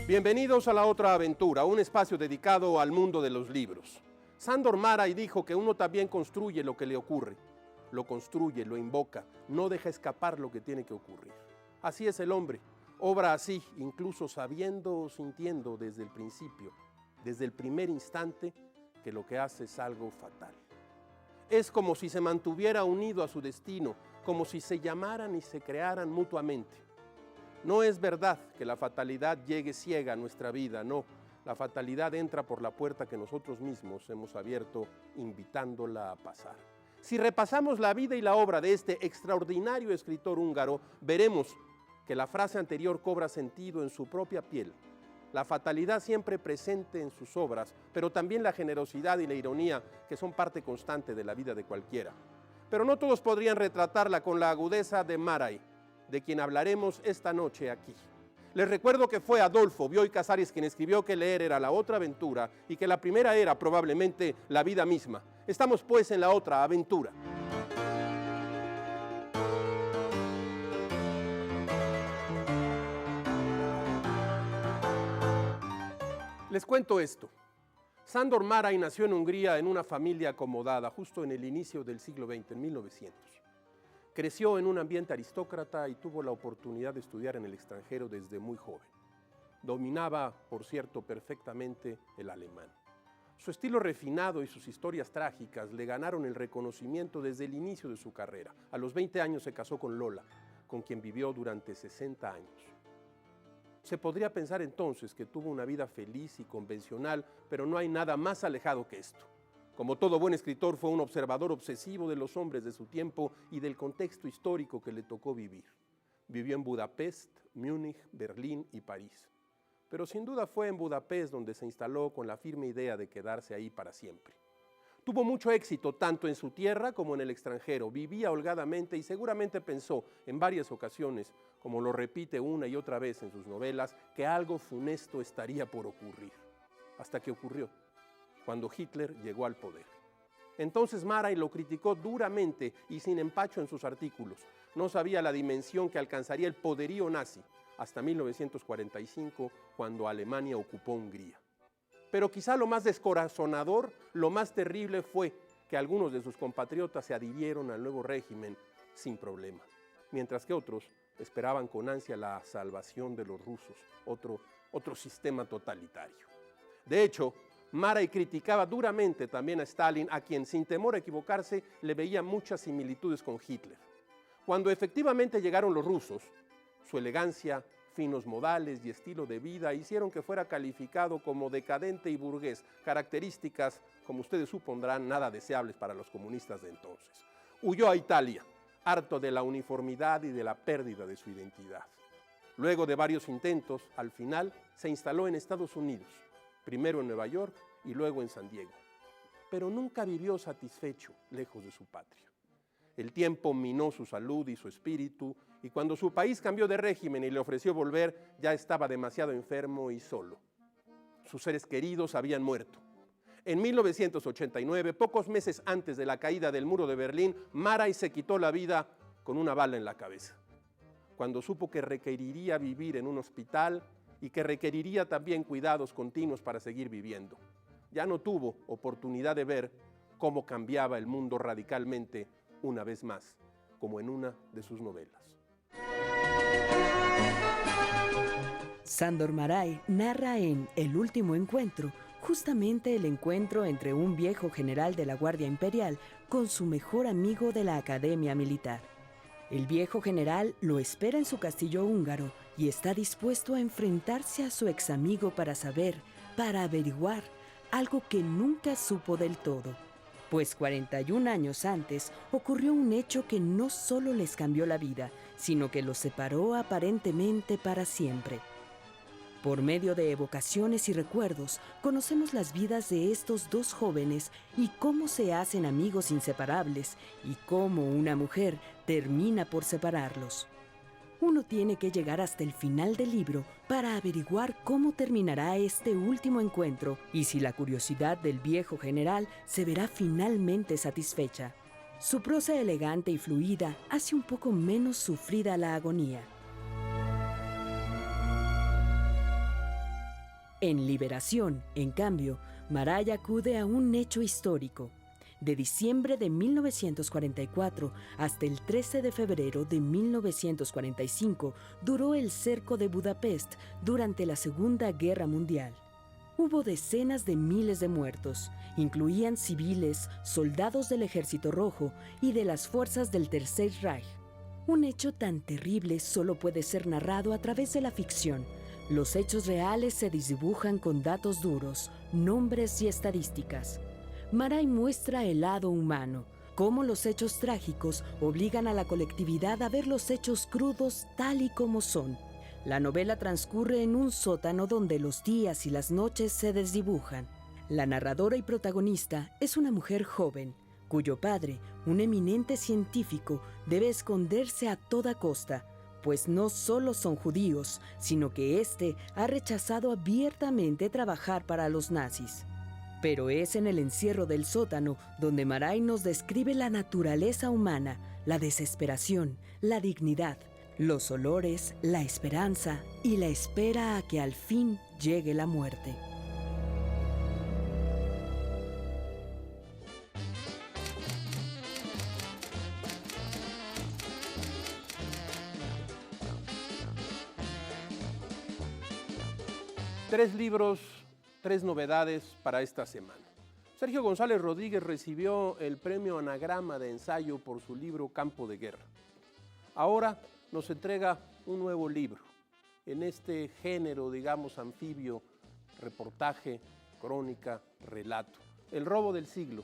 Bienvenidos a La Otra Aventura, un espacio dedicado al mundo de los libros. Sándor Márai dijo que uno también construye lo que le ocurre. Lo construye, lo invoca, no deja escapar lo que tiene que ocurrir. Así es el hombre, obra así, incluso sabiendo o sintiendo desde el principio, desde el primer instante, que lo que hace es algo fatal. Es como si se mantuviera unido a su destino, como si se llamaran y se crearan mutuamente. No es verdad que la fatalidad llegue ciega a nuestra vida, no. La fatalidad entra por la puerta que nosotros mismos hemos abierto, invitándola a pasar. Si repasamos la vida y la obra de este extraordinario escritor húngaro, veremos que la frase anterior cobra sentido en su propia piel. La fatalidad siempre presente en sus obras, pero también la generosidad y la ironía que son parte constante de la vida de cualquiera. Pero no todos podrían retratarla con la agudeza de Márai, de quien hablaremos esta noche aquí. Les recuerdo que fue Adolfo Bioy Casares quien escribió que leer era la otra aventura y que la primera era probablemente la vida misma. Estamos pues en la otra aventura. Les cuento esto. Sándor Márai nació en Hungría en una familia acomodada justo en el inicio del siglo XX, en 1900. Creció en un ambiente aristócrata y tuvo la oportunidad de estudiar en el extranjero desde muy joven. Dominaba, por cierto, perfectamente el alemán. Su estilo refinado y sus historias trágicas le ganaron el reconocimiento desde el inicio de su carrera. A los 20 años se casó con Lola, con quien vivió durante 60 años. Se podría pensar entonces que tuvo una vida feliz y convencional, pero no hay nada más alejado que esto. Como todo buen escritor, fue un observador obsesivo de los hombres de su tiempo y del contexto histórico que le tocó vivir. Vivió en Budapest, Múnich, Berlín y París. Pero sin duda fue en Budapest donde se instaló con la firme idea de quedarse ahí para siempre. Tuvo mucho éxito tanto en su tierra como en el extranjero. Vivía holgadamente y seguramente pensó en varias ocasiones, como lo repite una y otra vez en sus novelas, que algo funesto estaría por ocurrir. Hasta que ocurrió, cuando Hitler llegó al poder. Entonces Márai lo criticó duramente y sin empacho en sus artículos. No sabía la dimensión que alcanzaría el poderío nazi hasta 1945, cuando Alemania ocupó Hungría. Pero quizá lo más descorazonador, lo más terrible fue que algunos de sus compatriotas se adhirieron al nuevo régimen sin problema, mientras que otros esperaban con ansia la salvación de los rusos, otro sistema totalitario. De hecho, Márai criticaba duramente también a Stalin, a quien sin temor a equivocarse le veía muchas similitudes con Hitler. Cuando efectivamente llegaron los rusos, su elegancia, finos modales y estilo de vida hicieron que fuera calificado como decadente y burgués, características, como ustedes supondrán, nada deseables para los comunistas de entonces. Huyó a Italia, harto de la uniformidad y de la pérdida de su identidad. Luego de varios intentos, al final se instaló en Estados Unidos, primero en Nueva York y luego en San Diego. Pero nunca vivió satisfecho lejos de su patria. El tiempo minó su salud y su espíritu, y cuando su país cambió de régimen y le ofreció volver, ya estaba demasiado enfermo y solo. Sus seres queridos habían muerto. En 1989, pocos meses antes de la caída del muro de Berlín, Márai se quitó la vida con una bala en la cabeza. Cuando supo que requeriría vivir en un hospital y que requeriría también cuidados continuos para seguir viviendo, ya no tuvo oportunidad de ver cómo cambiaba el mundo radicalmente una vez más, como en una de sus novelas. Sándor Márai narra en El último encuentro justamente el encuentro entre un viejo general de la Guardia Imperial con su mejor amigo de la Academia Militar. El viejo general lo espera en su castillo húngaro y está dispuesto a enfrentarse a su ex amigo para averiguar algo que nunca supo del todo. Pues 41 años antes ocurrió un hecho que no solo les cambió la vida, sino que los separó aparentemente para siempre. Por medio de evocaciones y recuerdos, conocemos las vidas de estos dos jóvenes y cómo se hacen amigos inseparables y cómo una mujer termina por separarlos. Uno tiene que llegar hasta el final del libro para averiguar cómo terminará este último encuentro y si la curiosidad del viejo general se verá finalmente satisfecha. Su prosa elegante y fluida hace un poco menos sufrida la agonía. En Liberación, en cambio, Maray acude a un hecho histórico. De diciembre de 1944 hasta el 13 de febrero de 1945 duró el cerco de Budapest durante la Segunda Guerra Mundial. Hubo decenas de miles de muertos, incluían civiles, soldados del Ejército Rojo y de las fuerzas del Tercer Reich. Un hecho tan terrible solo puede ser narrado a través de la ficción. Los hechos reales se desdibujan con datos duros, nombres y estadísticas. Maray muestra el lado humano, cómo los hechos trágicos obligan a la colectividad a ver los hechos crudos tal y como son. La novela transcurre en un sótano donde los días y las noches se desdibujan. La narradora y protagonista es una mujer joven, cuyo padre, un eminente científico, debe esconderse a toda costa, pues no solo son judíos, sino que éste ha rechazado abiertamente trabajar para los nazis. Pero es en el encierro del sótano donde Maray nos describe la naturaleza humana, la desesperación, la dignidad, los olores, la esperanza y la espera a que al fin llegue la muerte. Tres libros, tres novedades para esta semana. Sergio González Rodríguez recibió el premio Anagrama de ensayo por su libro Campo de Guerra. Ahora nos entrega un nuevo libro en este género, digamos, anfibio, reportaje, crónica, relato. El robo del siglo.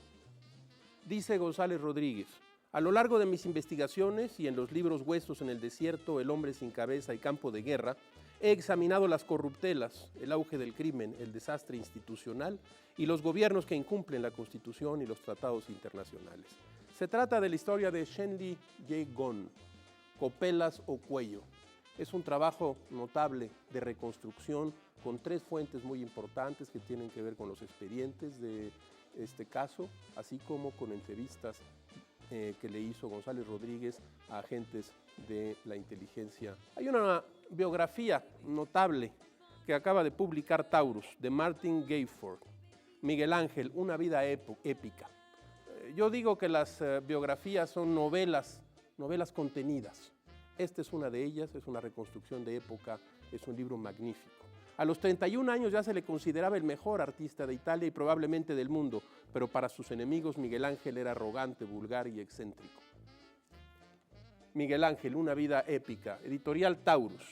Dice González Rodríguez: a lo largo de mis investigaciones y en los libros Huesos en el desierto, El hombre sin cabeza y Campo de Guerra, he examinado las corruptelas, el auge del crimen, el desastre institucional y los gobiernos que incumplen la Constitución y los tratados internacionales. Se trata de la historia de Shenli Ye-gon, Copelas o Cuello. Es un trabajo notable de reconstrucción con tres fuentes muy importantes que tienen que ver con los expedientes de este caso, así como con entrevistas que le hizo González Rodríguez a agentes de la inteligencia. Hay una biografía notable que acaba de publicar Taurus, de Martin Gayford, Miguel Ángel, una vida épica. Yo digo que las biografías son novelas contenidas. Esta es una de ellas, es una reconstrucción de época, es un libro magnífico. A los 31 años ya se le consideraba el mejor artista de Italia y probablemente del mundo, pero para sus enemigos Miguel Ángel era arrogante, vulgar y excéntrico. Miguel Ángel, una vida épica, editorial Taurus.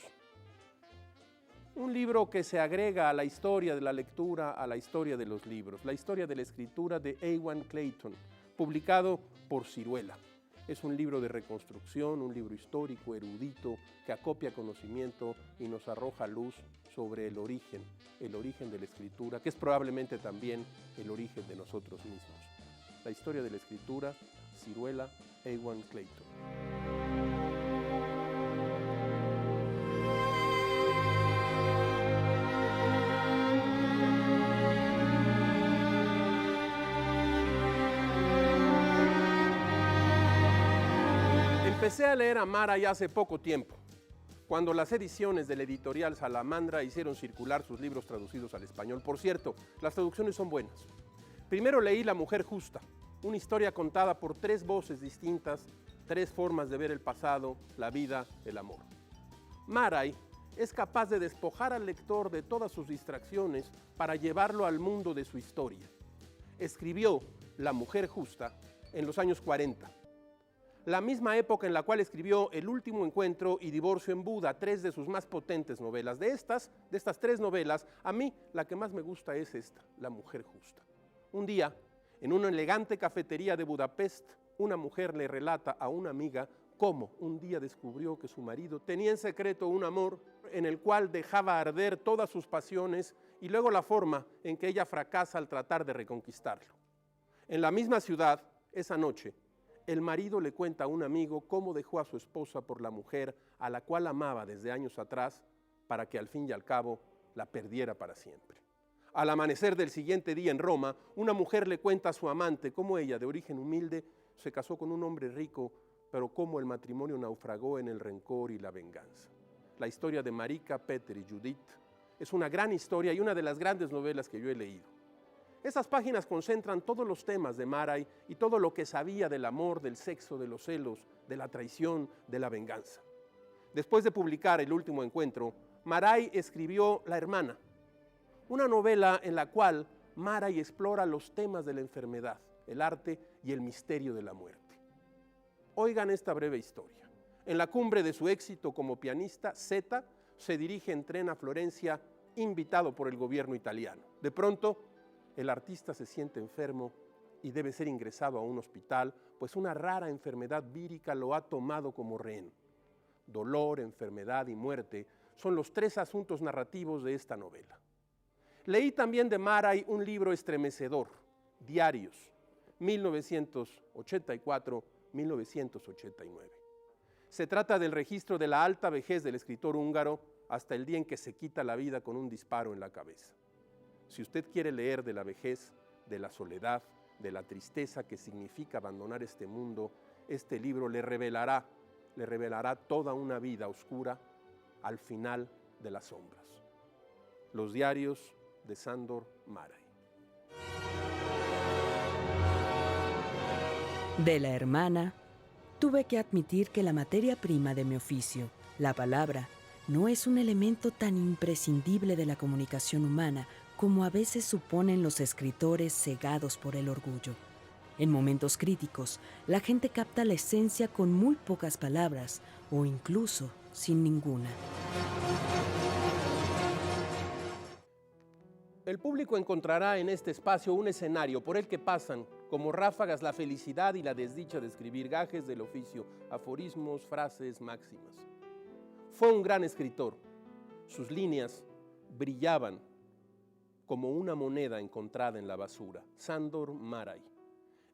Un libro que se agrega a la historia de la lectura, a la historia de los libros, la historia de la escritura de Ewan Clayton, publicado por Siruela. Es un libro de reconstrucción, un libro histórico, erudito, que acopia conocimiento y nos arroja luz sobre el origen de la escritura, que es probablemente también el origen de nosotros mismos. La historia de la escritura, Siruela, Ewan Clayton. Empecé a leer a Maray hace poco tiempo, cuando las ediciones de la editorial Salamandra hicieron circular sus libros traducidos al español. Por cierto, las traducciones son buenas. Primero leí La mujer justa, una historia contada por tres voces distintas, tres formas de ver el pasado, la vida, el amor. Maray es capaz de despojar al lector de todas sus distracciones para llevarlo al mundo de su historia. Escribió La mujer justa en los años 40. La misma época en la cual escribió El último encuentro y Divorcio en Buda, tres de sus más potentes novelas. De estas tres novelas, a mí la que más me gusta es esta, La mujer justa. Un día, en una elegante cafetería de Budapest, una mujer le relata a una amiga cómo un día descubrió que su marido tenía en secreto un amor en el cual dejaba arder todas sus pasiones y luego la forma en que ella fracasa al tratar de reconquistarlo. En la misma ciudad, esa noche, el marido le cuenta a un amigo cómo dejó a su esposa por la mujer a la cual amaba desde años atrás para que al fin y al cabo la perdiera para siempre. Al amanecer del siguiente día en Roma, una mujer le cuenta a su amante cómo ella, de origen humilde, se casó con un hombre rico, pero cómo el matrimonio naufragó en el rencor y la venganza. La historia de Marika, Peter y Judith Es una gran historia y una de las grandes novelas que yo he leído. Esas páginas concentran todos los temas de Márai y todo lo que sabía del amor, del sexo, de los celos, de la traición, de la venganza. Después de publicar El último encuentro, Márai escribió La hermana, una novela en la cual Márai explora los temas de la enfermedad, el arte y el misterio de la muerte. Oigan esta breve historia. En la cumbre de su éxito como pianista, Zeta se dirige en tren a Florencia, invitado por el gobierno italiano. De pronto, el artista se siente enfermo y debe ser ingresado a un hospital, pues una rara enfermedad vírica lo ha tomado como rehén. Dolor, enfermedad y muerte son los tres asuntos narrativos de esta novela. Leí también de Márai un libro estremecedor, Diarios, 1984-1989. Se trata del registro de la alta vejez del escritor húngaro hasta el día en que se quita la vida con un disparo en la cabeza. Si usted quiere leer de la vejez, de la soledad, de la tristeza que significa abandonar este mundo, este libro le revelará toda una vida oscura al final de las sombras. Los diarios de Sándor Márai. De La hermana, tuve que admitir que la materia prima de mi oficio, la palabra, no es un elemento tan imprescindible de la comunicación humana como a veces suponen los escritores cegados por el orgullo. En momentos críticos, la gente capta la esencia con muy pocas palabras o incluso sin ninguna. El público encontrará en este espacio un escenario por el que pasan como ráfagas la felicidad y la desdicha de escribir gajes del oficio, aforismos, frases, máximas. Fue un gran escritor. Sus líneas brillaban como una moneda encontrada en la basura. Sándor Márai.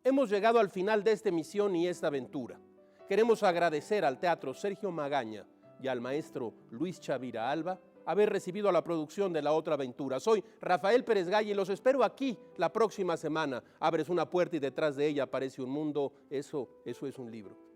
Hemos llegado al final de esta emisión y esta aventura. Queremos agradecer al Teatro Sergio Magaña y al maestro Luis Chavira Alba haber recibido la producción de La Otra Aventura. Soy Rafael Pérez Gaya y los espero aquí la próxima semana. Abres una puerta y detrás de ella aparece un mundo. Eso es un libro.